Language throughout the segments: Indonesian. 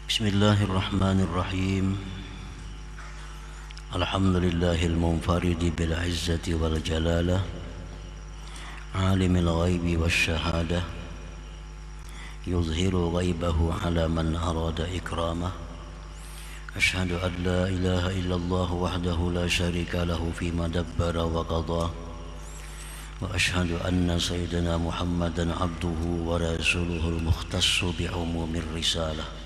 Bismillahirrahmanirrahim. Alhamdulillahil munfaridi bil izzati wal jalalah, alimil ghaibi wasyahadah, yuzhiru ghaibahu ala man arada ikramah. Ashhadu an la ilaha illallah wahdahu la syarika lahu fima dabbara wa qadah. Wa ashhadu anna sayyidina Muhammadan abduhu wa rasuluhul mukhtassu bi umumir risalah.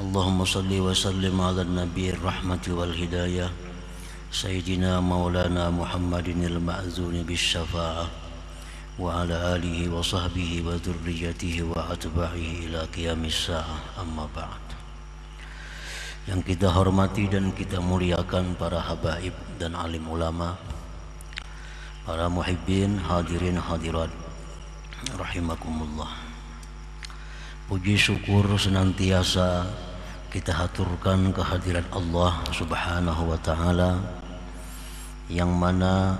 Allahumma salli wa sallim ala nabiyir rahmati wal hidayah Sayyidina maulana Muhammadin al-ma'zuni bis syafa'ah wa ala alihi wa sahbihi wa dhurriyyatihi wa atba'ihi ila qiyamis sa'ah, amma ba'd. Yang kita hormati dan kita muliakan para habaib dan alim ulama, para muhibbin, hadirin hadirat rahimakumullah. Puji syukur senantiasa kita haturkan kehadirat Allah Subhanahu wa ta'ala, yang mana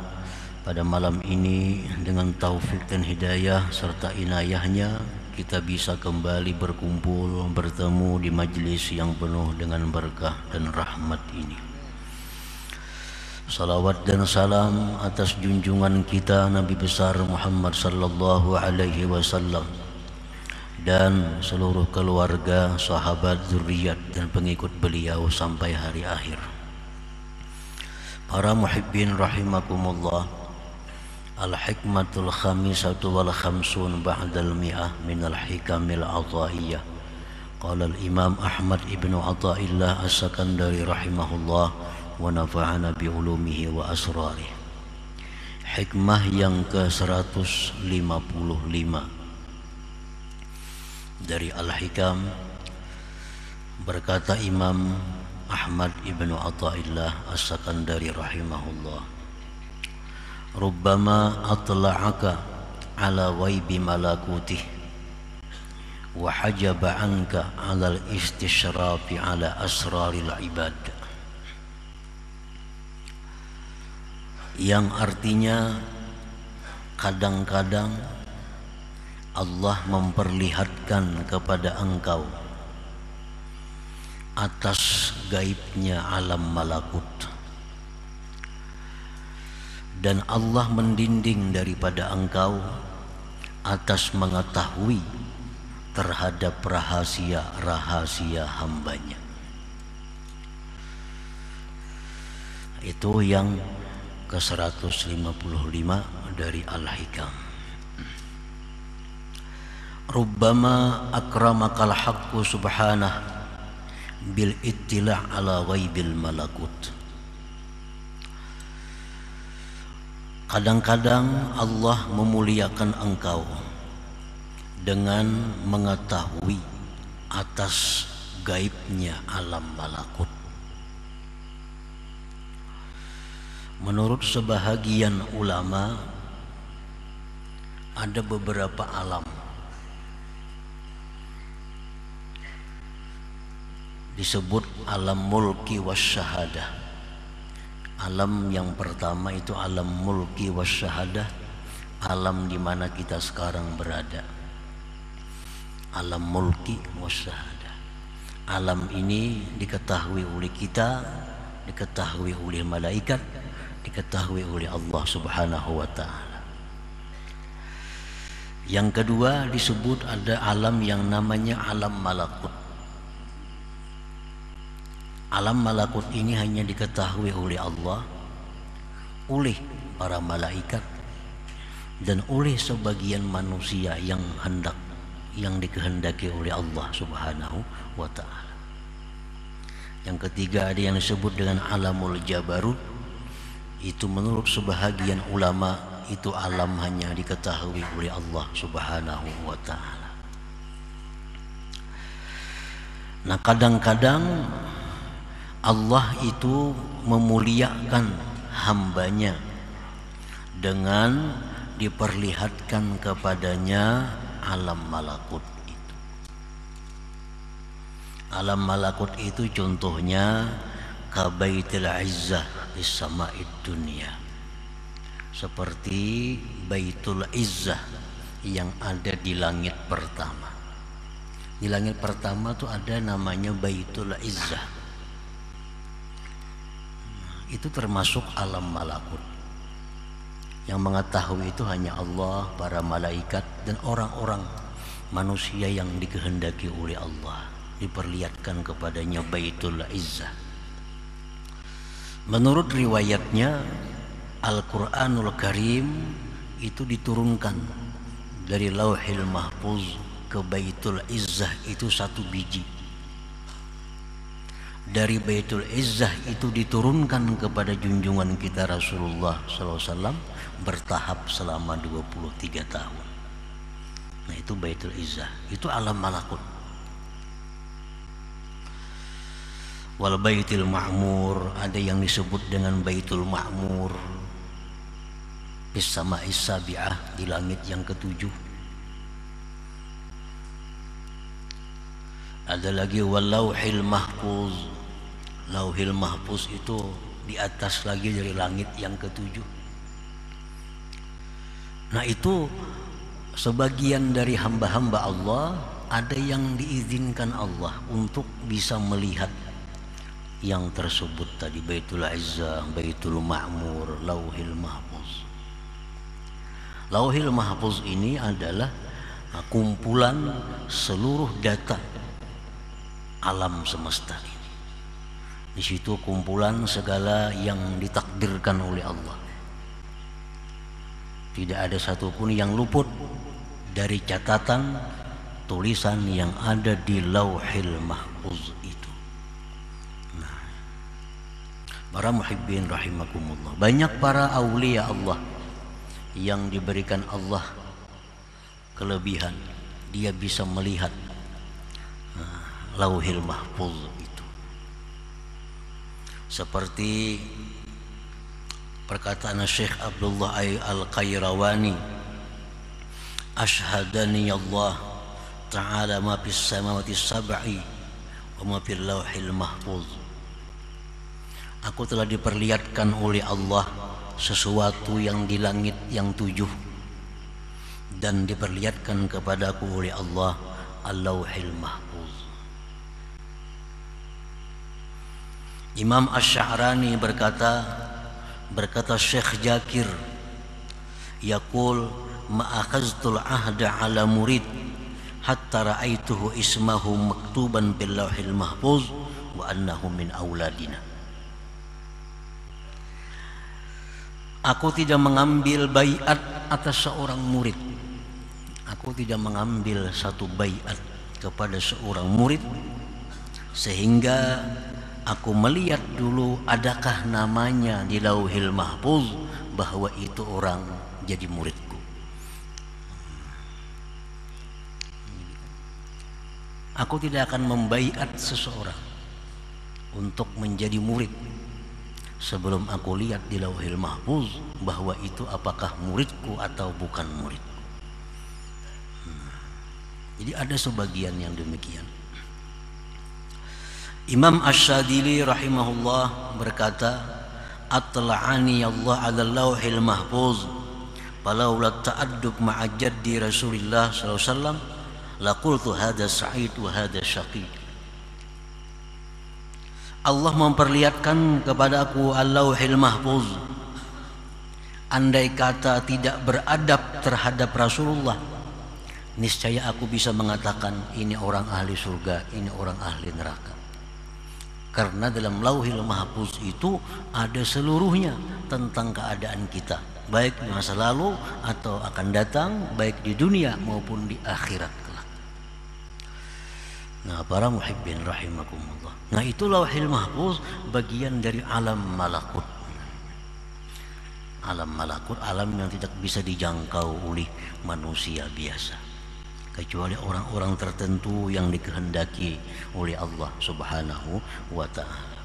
pada malam ini dengan taufik dan hidayah serta inayahnya kita bisa kembali berkumpul bertemu di majlis yang penuh dengan berkah dan rahmat ini. Salawat dan salam atas junjungan kita Nabi besar Muhammad sallallahu alaihi wasallam dan seluruh keluarga, sahabat, zuriat dan pengikut beliau sampai hari akhir. Para muhibbin rahimakumullah, al-hikmatul khamisatu wal khamsun ba'dal mi'ah minal hikamil ataiyah. Qala al-imam Ahmad ibnu Athaillah as-Sakandari rahimahullah wa nafa'ana bi ulumihi wa asrarih. Hikmah yang ke-155 dari Al-Hikam, berkata Imam Ahmad ibnu Athaillah as-Sakandari rahimahullah, rubbama atla'aka ala waibi malakutih wa hajaba anka ala al-istishrafi ala asraril ibad, yang artinya kadang-kadang Allah memperlihatkan kepada engkau atas gaibnya alam malakut, dan Allah mendinding daripada engkau atas mengetahui terhadap rahasia-rahasia hambanya. Itu yang ke-155 dari Al-Hikam. Rubbama akramakal haqqu subhanah bil ittila' ala ghaibil malakut. Kadang-kadang Allah memuliakan engkau dengan mengetahui atas gaibnya alam malakut. Menurut sebahagian ulama, ada beberapa alam. Disebut alam mulki wasyahadah. Alam yang pertama itu alam mulki wasyahadah, alam di mana kita sekarang berada. Alam mulki wasyahadah. Alam ini diketahui oleh kita, diketahui oleh malaikat, diketahui oleh Allah Subhanahu wa ta'ala. Yang kedua disebut ada alam yang namanya alam malakut. Alam malakut ini hanya diketahui oleh Allah, oleh para malaikat, dan oleh sebagian manusia yang dikehendaki oleh Allah Subhanahu wa ta'ala. Yang ketiga ada yang disebut dengan alamul jabarut. Itu menurut sebahagian ulama itu alam hanya diketahui oleh Allah Subhanahu wa ta'ala. Nah, kadang-kadang Allah itu memuliakan hambanya dengan diperlihatkan kepadanya alam malakut itu. Alam malakut itu contohnya kabaitil izzah di sama'id dunia, seperti baitul izzah yang ada di langit pertama. Di langit pertama tuh ada namanya Baitul Izzah. Itu termasuk alam malakut. Yang mengetahui itu hanya Allah, para malaikat, dan orang-orang manusia yang dikehendaki oleh Allah. Diperlihatkan kepadanya Baitul Izzah. Menurut riwayatnya, Al-Quranul Karim itu diturunkan dari Lauhil Mahfuz ke Baitul Izzah itu 1 biji. Dari Baitul Izzah itu diturunkan kepada junjungan kita Rasulullah SAW bertahap selama 23 tahun. Nah itu Baitul Izzah, itu alam malakut. Wal Baitul Ma'mur, ada yang disebut dengan Baitul Ma'mur, bis sama'is sabi'ah, di langit yang ke-7. Ada lagi Walauhil Mahfuz. Lauhil Mahfuz itu di atas lagi dari langit yang ke-7. Nah itu sebagian dari hamba-hamba Allah, ada yang diizinkan Allah untuk bisa melihat yang tersebut tadi, Baitul Izzah, Baitul Ma'mur, Lauhil Mahfuz. Lauhil Mahfuz ini adalah kumpulan seluruh data alam semesta ini. Di situ kumpulan segala yang ditakdirkan oleh Allah. Tidak ada satupun yang luput dari catatan tulisan yang ada di Lauhil Mahfuz itu. Nah, para muhibbin rahimakumullah, banyak para aulia Allah yang diberikan Allah kelebihan, dia bisa melihat Lauhil Mahfuz itu. Seperti perkataan Syekh Abdullah Al-Qayrawani, Ashhadani Allah Ta'ala ma fis samawati sab'i wa ma fil Lauhil Mahfuz. Aku telah diperlihatkan oleh Allah sesuatu yang di langit yang 7, dan diperlihatkan kepadaku oleh Allah Al-Lauhil Mahfuz. Imam Asy-Sya'rani berkata Syekh Jakir, yaqul ma akhaztul ahda ala murid hatta ra'aituhu ismahu maktuban bil Lauhil Mahfuz wa annahu min auladina. Aku tidak mengambil baiat atas seorang murid. Aku tidak mengambil satu baiat kepada seorang murid sehingga aku melihat dulu adakah namanya di Lauhil Mahfuz bahwa itu orang jadi muridku. Aku tidak akan membaiat seseorang untuk menjadi murid sebelum aku lihat di Lauhil Mahfuz bahwa itu apakah muridku atau bukan muridku. Jadi ada sebagian yang demikian. Imam Asy-Syadzili rahimahullah berkata, atla'ani Allah 'ala Lauhil Mahfuz falaula ta'addub ma'a jaddi Rasulillah sallallahu alaihi wasallam laqultu hadza sa'id wa hadza syaqi. Allah memperlihatkan kepadaku Al-Lauhil Mahfuz. Andai kata tidak beradab terhadap Rasulullah, niscaya aku bisa mengatakan ini orang ahli surga, ini orang ahli neraka. Karena dalam Lauhil Mahfuz itu ada seluruhnya tentang keadaan kita, baik di masa lalu atau akan datang, baik di dunia maupun di akhirat kelak. Nah, para muhibbin rahimakumullah. Nah, itu Lauhil Mahfuz bagian dari alam malakut. Alam malakut, alam yang tidak bisa dijangkau oleh manusia biasa, kecuali orang-orang tertentu yang dikehendaki oleh Allah Subhanahu wa ta'ala.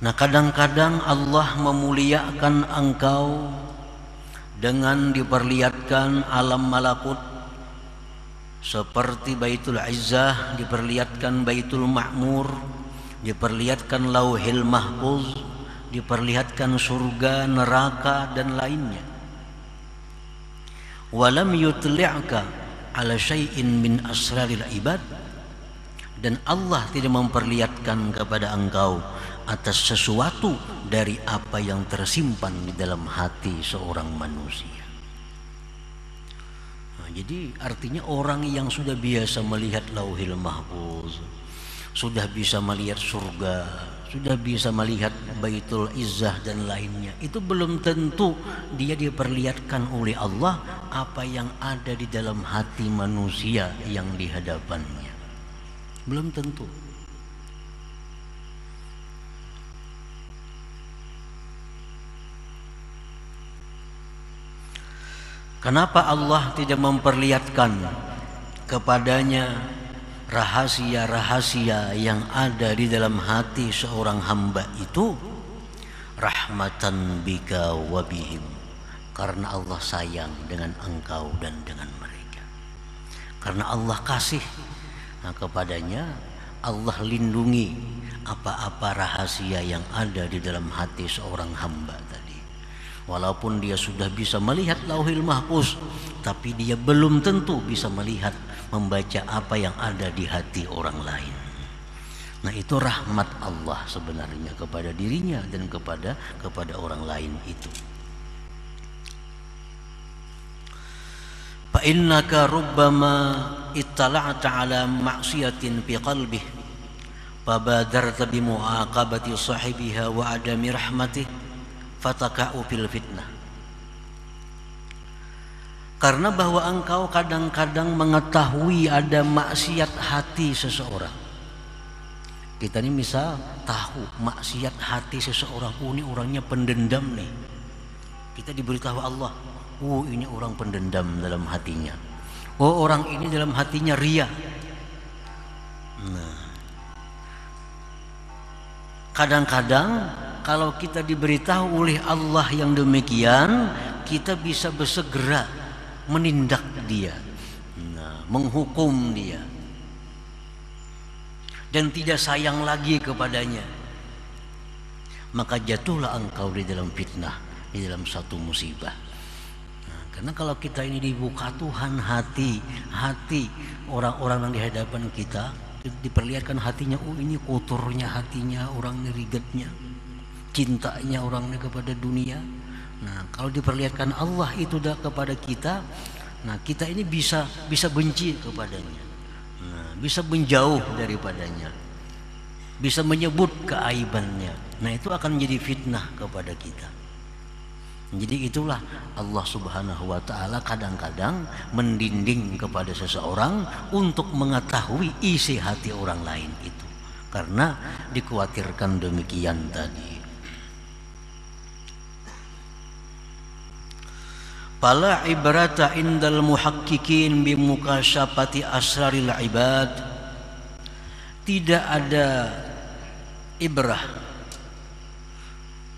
Nah, kadang-kadang Allah memuliakan engkau dengan diperlihatkan alam malakut, seperti Baitul Izzah, diperlihatkan Baitul Ma'mur, diperlihatkan Lauhil Mahfuz, diperlihatkan surga, neraka dan lainnya. walam yutli'ka ala syai'in min asraril ibad, dan Allah tidak memperlihatkan kepada engkau atas sesuatu dari apa yang tersimpan di dalam hati seorang manusia. Nah, jadi artinya orang yang sudah biasa melihat Lauhil Mahfuz, sudah bisa melihat surga, sudah bisa melihat Baitul Izzah dan lainnya, itu belum tentu dia diperlihatkan oleh Allah apa yang ada di dalam hati manusia yang di hadapannya. Belum tentu. Kenapa Allah tidak memperlihatkan kepadanya rahasia-rahasia yang ada di dalam hati seorang hamba itu? Rahmatan bika wa bihim, karena Allah sayang dengan engkau dan dengan mereka. Karena Allah kasih kepadanya, Allah lindungi apa-apa rahasia yang ada di dalam hati seorang hamba tadi. Walaupun dia sudah bisa melihat Lauhil Mahfuz, tapi dia belum tentu bisa melihat, membaca apa yang ada di hati orang lain. Nah, itu rahmat Allah sebenarnya kepada dirinya dan kepada orang lain itu. Fa innaka rubbama ittala'ta ala ma'siyatin fi qalbihi fabadarta bi mu'aqabati sahibiha wa adami rahmatihi fataka'u fil fitnah. Karena bahwa engkau kadang-kadang mengetahui ada maksiat hati seseorang. Kita ini misal tahu maksiat hati seseorang, ini orangnya pendendam nih. Kita diberitahu Allah, ini orang pendendam dalam hatinya. Orang ini dalam hatinya ria. Nah, kadang-kadang kalau kita diberitahu oleh Allah yang demikian, kita bisa bersegera menindak dia, menghukum dia, dan tidak sayang lagi kepadanya. Maka jatuhlah engkau di dalam fitnah, di dalam satu musibah. Karena kalau kita ini dibuka Tuhan hati orang-orang yang di hadapan kita, diperlihatkan hatinya, ini kotornya hatinya, orang ini rigetnya, cintanya orangnya kepada dunia. Nah, kalau diperlihatkan Allah itu dah kepada kita, nah kita ini bisa benci kepadanya, bisa menjauh daripadanya, bisa menyebut keaibannya. Nah, itu akan menjadi fitnah kepada kita. Jadi itulah Allah Subhanahu wa ta'ala kadang-kadang mendinding kepada seseorang untuk mengetahui isi hati orang lain itu, karena dikhawatirkan demikian tadi. Fala ibrata indal muhaqqiqin bimukasyafati asraril ibad. Tidak ada ibrah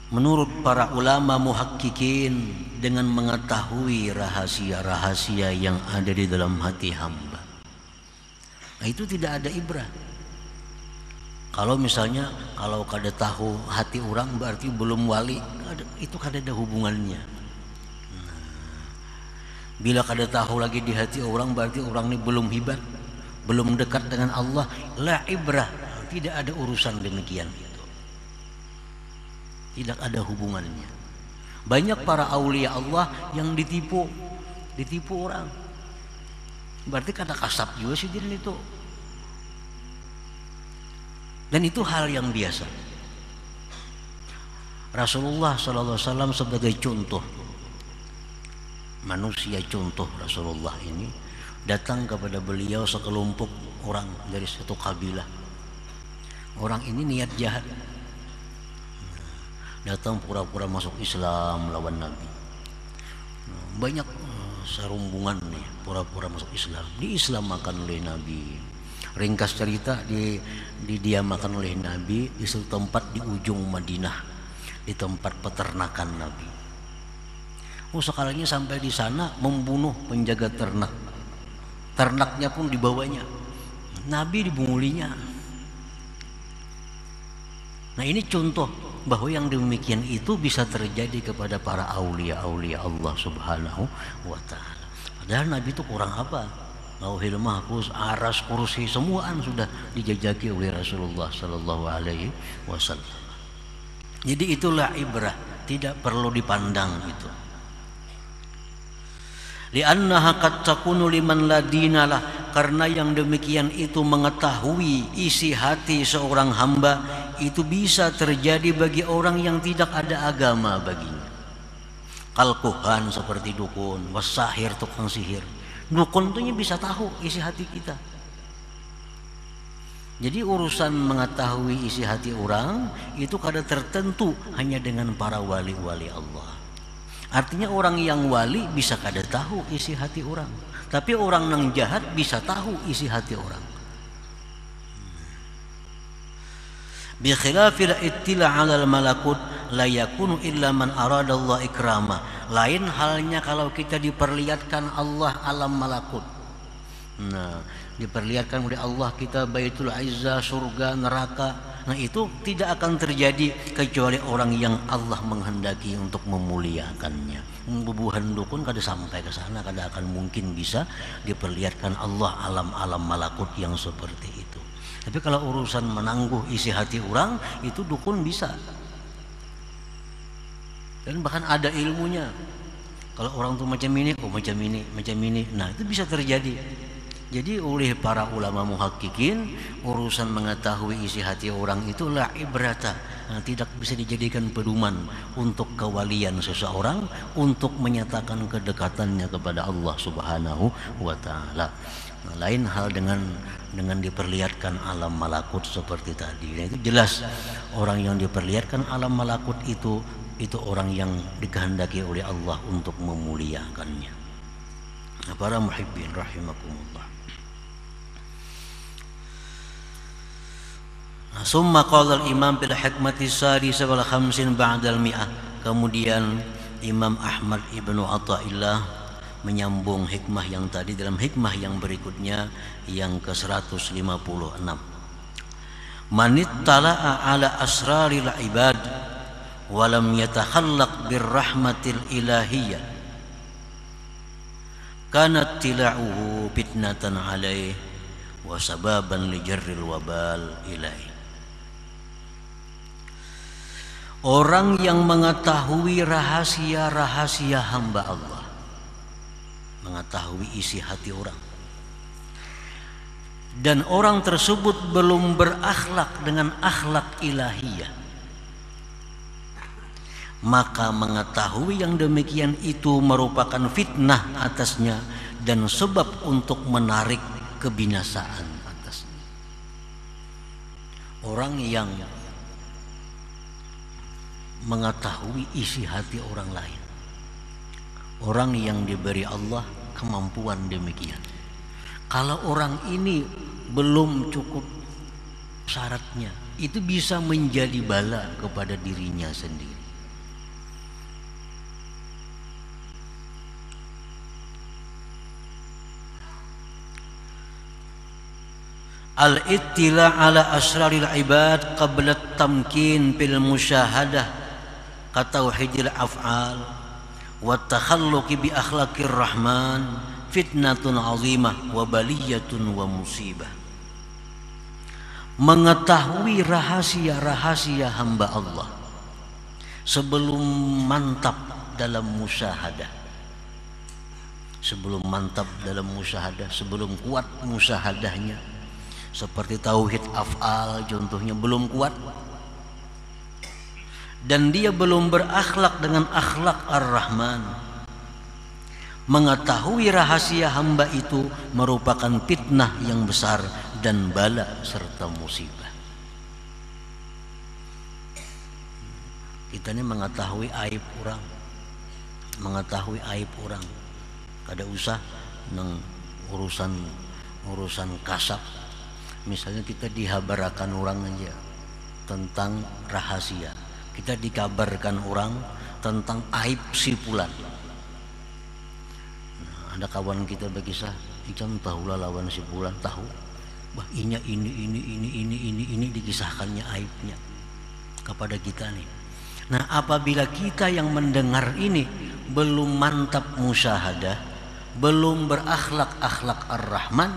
menurut para ulama muhaqqiqin dengan mengetahui rahasia-rahasia yang ada di dalam hati hamba. Nah, itu tidak ada ibrah. Kalau misalnya kalau kada tahu hati orang berarti belum wali, itu kada ada hubungannya. Bila kada tahu lagi di hati orang berarti orang ini belum hibat, belum dekat dengan Allah. La ibrah, tidak ada urusan demikian itu. Tidak ada hubungannya. Banyak para aulia Allah yang ditipu orang. Berarti kada kasap juga sih dia itu. Dan itu hal yang biasa. Rasulullah SAW sebagai contoh manusia, contoh Rasulullah ini, datang kepada beliau sekelompok orang dari satu kabilah. Orang ini niat jahat, datang pura-pura masuk Islam lawan Nabi. Banyak serumbungan nih pura-pura masuk Islam, diislamkan oleh Nabi. Ringkas cerita, didiamakan oleh Nabi di suatu tempat di ujung Madinah, di tempat peternakan Nabi. Sekalinya sampai di sana membunuh penjaga ternak. Ternaknya pun dibawanya. Nabi dibungulinya. Nah, ini contoh bahwa yang demikian itu bisa terjadi kepada para aulia-aulia Allah Subhanahu wa ta'ala. Padahal Nabi itu kurang apa? Lauhil Mahfuz, aras, kursi, semuaan sudah dijajaki oleh Rasulullah Sallallahu Alaihi Wasallam. Jadi itulah ibrah, tidak perlu dipandang itu. Li'annaha qad takunu liman la dinalah, karena yang demikian itu mengetahui isi hati seorang hamba itu bisa terjadi bagi orang yang tidak ada agama baginya. Kalkuhan seperti dukun, wasahir tukang sihir. Dukun itu bisa tahu isi hati kita. Jadi urusan mengetahui isi hati orang itu kada tertentu hanya dengan para wali-wali Allah. Artinya orang yang wali bisa kada tahu isi hati orang, tapi orang yang jahat bisa tahu isi hati orang. Bi khilafil ittila 'alal malakut la yakunu illa man arada Allah ikrama. Lain halnya kalau kita diperlihatkan Allah alam malakut. Nah, diperlihatkan oleh Allah kita Baitul Izzah, surga, neraka. Nah, itu tidak akan terjadi kecuali orang yang Allah menghendaki untuk memuliakannya. Bubuhan dukun kada sampai ke sana, kada akan mungkin bisa diperlihatkan Allah alam-alam malakut yang seperti itu. Tapi kalau urusan menangguh isi hati orang, itu dukun bisa. Dan bahkan ada ilmunya. Kalau orang tuh macam ini, oh macam ini, macam ini. Nah, itu bisa terjadi. Jadi oleh para ulama muhakkikin, urusan mengetahui isi hati orang itulah ibrata. Nah, tidak bisa dijadikan pedoman untuk kewalian seseorang, untuk menyatakan kedekatannya kepada Allah Subhanahu wa taala. Nah, lain hal dengan diperlihatkan alam malakut seperti tadi. Nah, itu jelas orang yang diperlihatkan alam malakut itu orang yang dikehendaki oleh Allah untuk memuliakannya. Para muhibbin rahimakumullah. Summa qala al-imam bil hikmati sadisa wal khamsin ba'dal mi'ah. Kemudian Imam Ahmad Ibnu Athaillah menyambung hikmah yang tadi dalam hikmah yang berikutnya yang ke-156. Manit tala'a ala asraril ibad walam yatakhallaq birrahmatil ilahiyyah kanat tila'uhu fitnatan alaih wa sababan li jarril wabal ilaih. Orang yang mengetahui rahasia-rahasia hamba Allah, mengetahui isi hati orang, dan orang tersebut belum berakhlak dengan akhlak ilahiyah, maka mengetahui yang demikian itu merupakan fitnah atasnya dan sebab untuk menarik kebinasaan atasnya. Orang yang mengetahui isi hati orang lain, orang yang diberi Allah kemampuan demikian, kalau orang ini belum cukup syaratnya, itu bisa menjadi bala kepada dirinya sendiri. Al-ittila ala asraril ibad qabla tamkin bil musyahadah katauhidil af'al wa takhalluqi bi akhlaqir rahman fitnatun azimah wa baliyatun wa musibah. Mengetahui rahasia-rahasia hamba Allah sebelum mantap dalam musyahadah, sebelum mantap dalam musyahadah, sebelum kuat musyahadahnya, seperti tauhid af'al contohnya belum kuat, dan dia belum berakhlak dengan akhlak ar-Rahman. Mengetahui rahasia hamba itu merupakan fitnah yang besar dan bala serta musibah. Kita ini mengetahui aib orang, mengetahui aib orang, kada usah nang urusan kasab. Misalnya kita dihabarakan orang aja tentang rahasia, kita dikabarkan orang tentang aib si fulan. Nah, ada kawan kita berkisah, "Icam tahulah lawan si fulan, tahu. Wah, ini dikisahkannya aibnya kepada kita nih." Nah, apabila kita yang mendengar ini belum mantap musyahadah, belum berakhlak Ar-Rahman,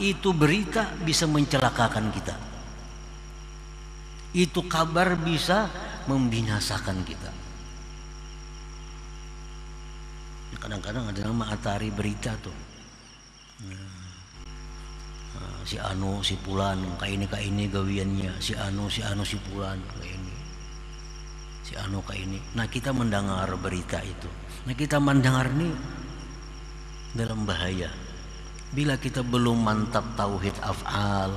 itu berita bisa mencelakakan kita. Itu kabar bisa membinasakan kita. Kadang-kadang ada nama atari berita tuh. Si anu si pulan ka ini gawiannya, si anu si pulan ka ini. Si anu ka ini. Nah, kita mendengar berita itu. Nah, kita mendengar nih dalam bahaya. Bila kita belum mantap tauhid af'al,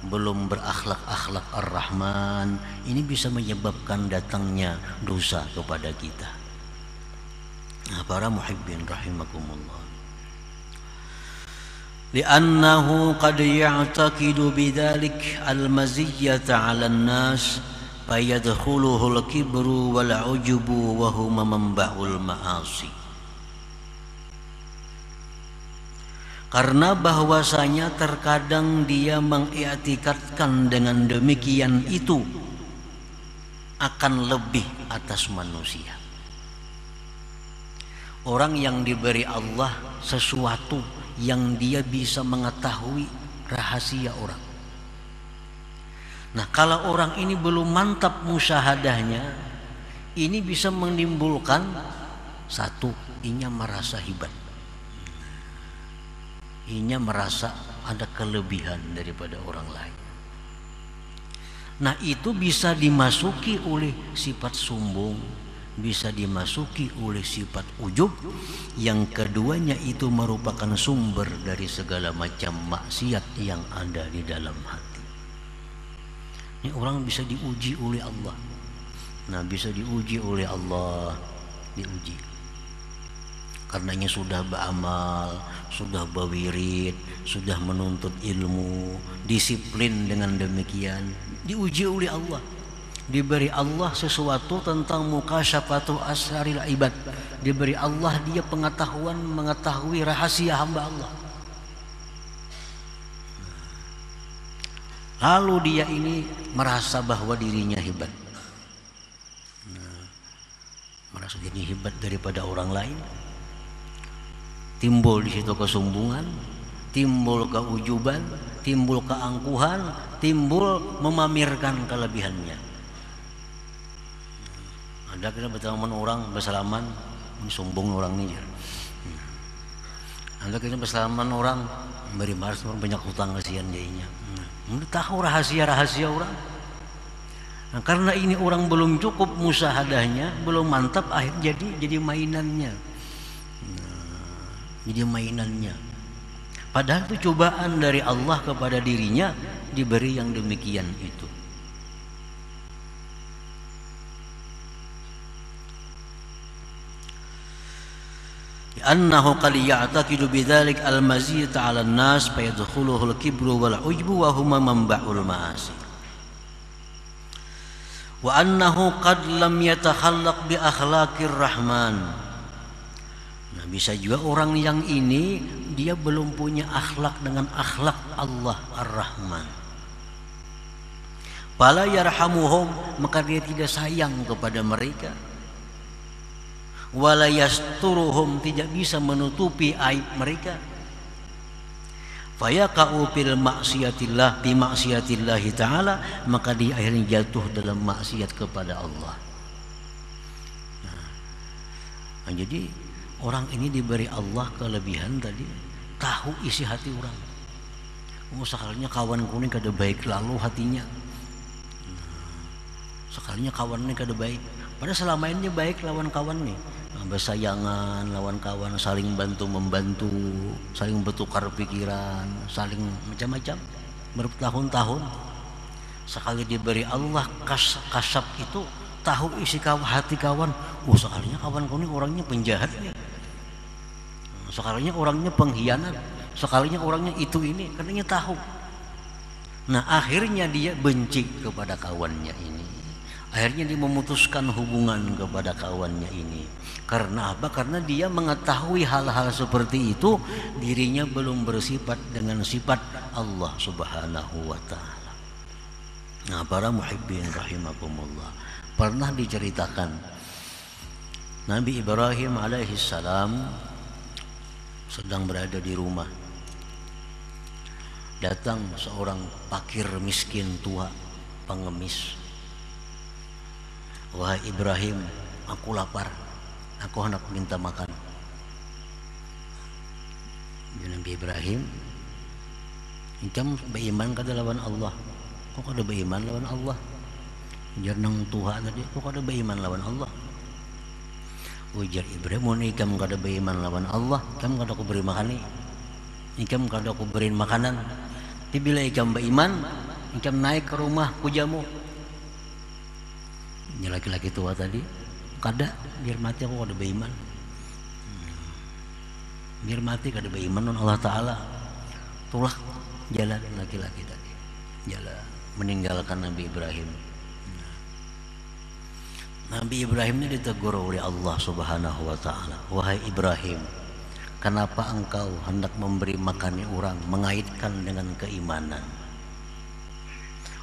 belum berakhlak Ar-Rahman, ini bisa menyebabkan datangnya dosa kepada kita. Nah, para muhibbin rahimakumullah. Li'annahu qad ya'taqidu bidzalik al-maziyyata 'ala an-nas fayadkhuluhu al-kibru wal 'ujubu wa huma manba'ul ma'asi. Karena bahwasanya terkadang dia mengiktikadkan dengan demikian itu akan lebih atas manusia. Orang yang diberi Allah sesuatu yang dia bisa mengetahui rahasia orang. Nah, kalau orang ini belum mantap musyahadahnya, ini bisa menimbulkan satu, inya merasa hebat. Inya merasa ada kelebihan daripada orang lain. Nah, itu bisa dimasuki oleh sifat sombong, bisa dimasuki oleh sifat ujub. Yang keduanya itu merupakan sumber dari segala macam maksiat yang ada di dalam hati. Ini orang bisa diuji oleh Allah. Nah, bisa diuji oleh Allah, diuji. Karenanya sudah beramal, sudah berwirid, sudah menuntut ilmu, disiplin dengan demikian, diuji oleh Allah. Diberi Allah sesuatu tentang mukasyafatu asraril ibad. Diberi Allah dia pengetahuan mengetahui rahasia hamba Allah. Lalu dia ini merasa bahwa dirinya hebat. Merasa dirinya hebat daripada orang lain. Timbul di situ kesombongan, timbul keujuban, timbul keangkuhan, timbul memamerkan kelebihannya. Ada kita berteman orang bersalaman, ini sombong orang ini. Ada kita bersalaman orang beri maras banyak hutang kasihan jadinya. Tahu rahasia orang. Nah, karena ini orang belum cukup musyahadahnya, belum mantap, akhirnya jadi mainannya. Jadi mainannya. Padahal itu cobaan dari Allah kepada dirinya, diberi yang demikian itu. Annahu qad ya'taqidu bidzalik al-maziyata 'ala an-nas fayadkhuluhu al-kibru wal 'ujbu wa huma manba'ul ma'asi. Wa annahu qad lam yatakhallaq bi akhlaqir rahman. Nah, bisa juga orang yang ini dia belum punya akhlak dengan akhlak Allah Ar-Rahman. Fala yarhamuhum, maka dia tidak sayang kepada mereka. Wala yasturuhum, tidak bisa menutupi aib mereka. Fayaqa'u fil maksiatillah bi maksiatillah taala, maka dia akhirnya jatuh dalam maksiat kepada Allah. Nah, jadi orang ini diberi Allah kelebihan tadi, tahu isi hati orang. Sekalinya kawan kuning kada baik lalu hatinya. Sekalinya kawan ini kada baik, padahal selama ini baik lawan kawan nih. Bersayangan lawan kawan, saling bantu membantu, saling bertukar pikiran, saling macam-macam bertahun-tahun. Sekali diberi Allah kasab itu, tahu isi hati kawan. Sekalinya kawan kuning orangnya penjahat nih. Sekalinya orangnya pengkhianat, sekalinya orangnya itu ini, katanya tahu. Nah, akhirnya dia benci kepada kawannya ini. Akhirnya dia memutuskan hubungan kepada kawannya ini. Karena apa? Karena dia mengetahui hal-hal seperti itu, dirinya belum bersifat dengan sifat Allah Subhanahu wa ta'ala. Nah, para muhibbin rahimakumullah, pernah diceritakan Nabi Ibrahim alaihissalam sedang berada di rumah. Datang seorang fakir miskin tua, pengemis. Wahai Ibrahim, aku lapar, aku hendak minta makan. Nabi Ibrahim, engkau beriman kada lawan Allah. Kok kada beriman lawan Allah? Jarnang Tuhan tadi, kok kada beriman lawan Allah? Ujar Ibrahim, mun ikam kada beriman lawan Allah, ikam kada aku beri makan ni. Ikam kada aku beri makanan. Tapi bila ikam beriman, ikam naik ke rumah pujamu. Ini laki-laki tua tadi, kada biar mati aku kada beriman. Biar mati kada beriman non Allah Ta'ala. Tulah jalan laki-laki tadi, jalan meninggalkan Nabi Ibrahim. Nabi Ibrahim ini ditegur oleh Allah Subhanahu wa Ta'ala. Wahai Ibrahim, kenapa engkau hendak memberi makan orang, mengaitkan dengan keimanan?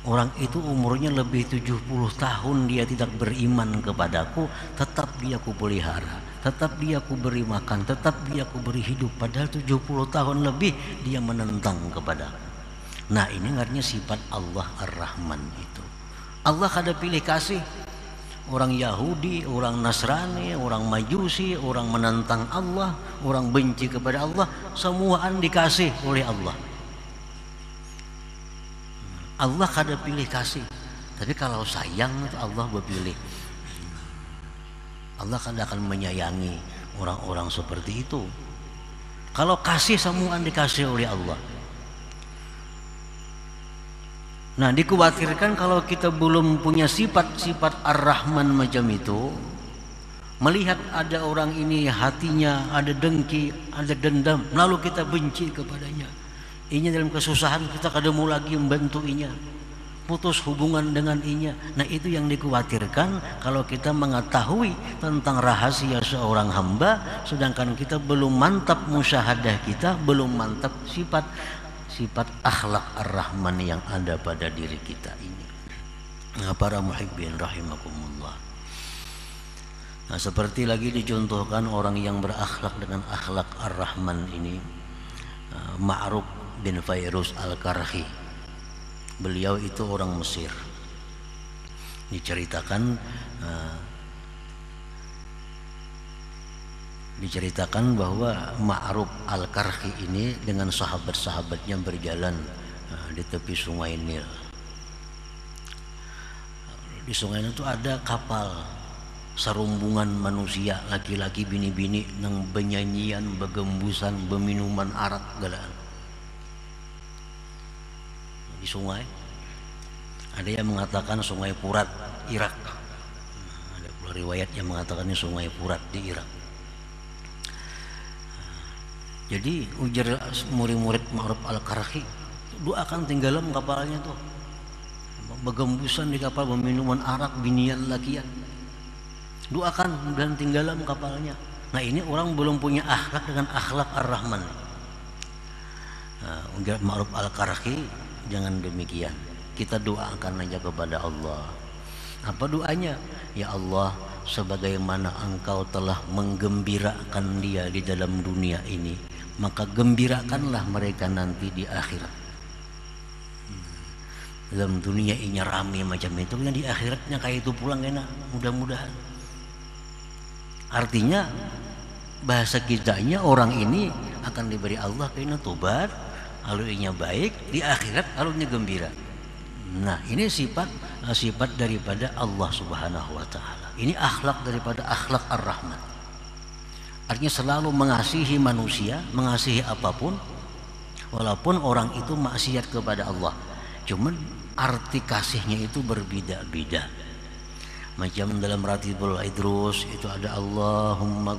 Orang itu umurnya lebih 70 tahun dia tidak beriman kepadaku, tetap dia ku pelihara, tetap dia ku beri makan, tetap dia ku beri hidup. Padahal 70 tahun lebih dia menentang kepadaku. Nah, ini artinya sifat Allah Ar-Rahman itu. Allah kada pilih kasih. Orang Yahudi, orang Nasrani, orang Majusi, orang menentang Allah, orang benci kepada Allah, semuaan dikasih oleh Allah. Allah kada pilih kasih, tapi kalau sayang itu Allah berpilih. Allah kada akan menyayangi orang-orang seperti itu. Kalau kasih, semuaan dikasih oleh Allah. Nah, dikhawatirkan kalau kita belum punya sifat-sifat Ar-Rahman macam itu, melihat ada orang ini hatinya ada dengki, ada dendam, lalu kita benci kepadanya. Inya dalam kesusahan kita kada mau lagi membantu inya, putus hubungan dengan inya. Nah, itu yang dikhawatirkan kalau kita mengetahui tentang rahasia seorang hamba, sedangkan kita belum mantap musyahadah kita, belum mantap sifat akhlak Ar-Rahman yang ada pada diri kita ini. Nah, para muhibbin rahimakumullah. Nah, seperti lagi dicontohkan orang yang berakhlak dengan akhlak Ar-Rahman ini, Ma'ruf bin Fairuz Al-Karhi. Beliau itu orang Mesir. Diceritakan bahwa Ma'ruf Al-Karhi ini dengan sahabat-sahabatnya berjalan di tepi sungai Nil. Di sungai itu ada kapal serumbungan manusia, laki-laki bini-bini nang benyanyian, begembusan, beminuman arak galaan. Di sungai ada yang mengatakan sungai Furat Irak. Ada pula riwayat yang mengatakan ini sungai Furat di Irak. Jadi ujar murid-murid Ma'ruf Al-Karhi, doakan tinggalan kapalnya tuh, begembusan di kapal, beminuman arak, binian lakian, doakan dan tinggalan kapalnya. Nah, ini orang belum punya akhlak dengan akhlak Ar-Rahman. Ujar Ma'ruf Al-Karhi, jangan demikian. Kita doakan aja kepada Allah. Apa doanya? Ya Allah, sebagaimana Engkau telah menggembirakan dia di dalam dunia ini, maka gembirakanlah mereka nanti di akhirat. Dalam dunia ini rame macam itu, yang di akhiratnya kayak itu pulang enak, mudah-mudahan. Artinya bahasa kitanya orang ini akan diberi Allah kena tobat, lalu inya baik, di akhirat lalunya gembira. Nah, ini sifat daripada Allah Subhanahu wa Ta'ala. Ini akhlak daripada akhlak Ar-Rahman. Artinya selalu mengasihi manusia, mengasihi apapun, walaupun orang itu maksiat kepada Allah. Cuman arti kasihnya itu berbeda-beda. Macam dalam Ratibul Idrus itu ada Allahumma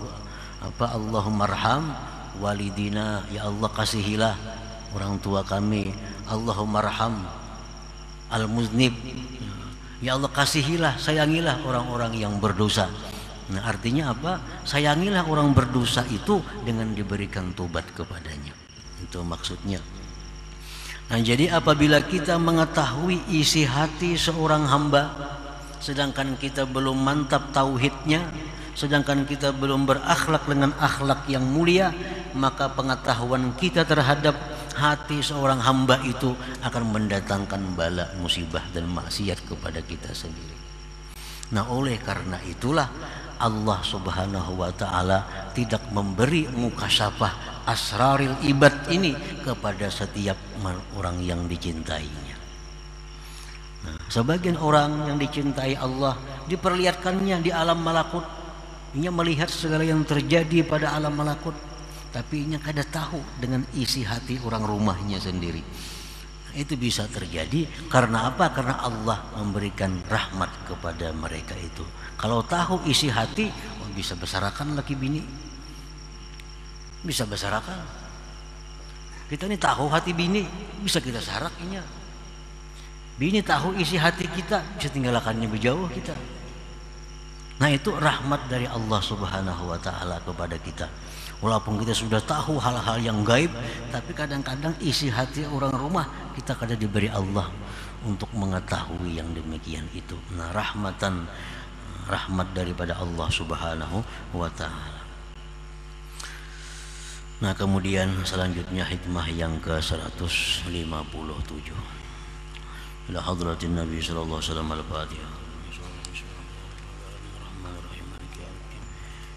arham walidina, ya Allah kasihilah orang tua kami. Allahumma arham al-muznib, ya Allah kasihilah, sayangilah orang-orang yang berdosa. Nah, artinya apa? Sayangilah orang berdosa itu dengan diberikan tobat kepadanya. Itu maksudnya. Nah, jadi apabila kita mengetahui isi hati seorang hamba, sedangkan kita belum mantap tauhidnya, sedangkan kita belum berakhlak dengan akhlak yang mulia, maka pengetahuan kita terhadap hati seorang hamba itu akan mendatangkan bala, musibah dan maksiat kepada kita sendiri. Nah, oleh karena itulah Allah Subhanahu wa ta'ala tidak memberi mukasyafah asraril ibad ini kepada setiap orang yang dicintainya. Nah, sebagian orang yang dicintai Allah diperlihatkannya di alam malakut, ia melihat segala yang terjadi pada alam malakut, tapi ia kada tahu dengan isi hati orang rumahnya sendiri. Itu bisa terjadi karena apa? Karena Allah memberikan rahmat kepada mereka itu. Kalau tahu isi hati, bisa besarakan laki bini, bisa besarakan. Kita ini tahu hati bini, bisa kita saraknya. Bini tahu isi hati kita, bisa tinggalkannya berjauh kita. Nah, itu rahmat dari Allah Subhanahu wa ta'ala kepada kita. Walaupun kita sudah tahu hal-hal yang gaib, tapi kadang-kadang isi hati orang rumah kita kadang diberi Allah untuk mengetahui yang demikian itu. Nah, rahmat daripada Allah Subhanahu wa ta'ala. Nah, kemudian selanjutnya hikmah yang ke-157. Ila hadratin Nabi sallallahu alaihi wasallam al-Fatihah.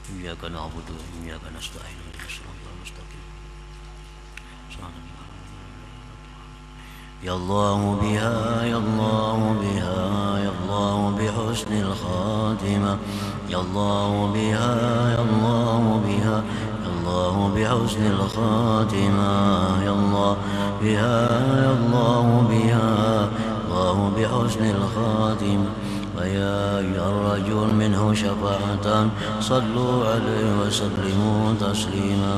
Iyyaka na'budu wa iyyaka nasta'in. Shiratal mustaqim. Ya Allah biha, ya Allah biha, ya Allah bihusnil khatimah. Ya Allah biha, ya Allah biha, ya Allah bihusnil khatimah. Ya Allah biha, ya Allah biha, Allah bihusnil khatimah. ويا أيها الرجل منه شفاعة صلوا عليه وسلموا تسليما.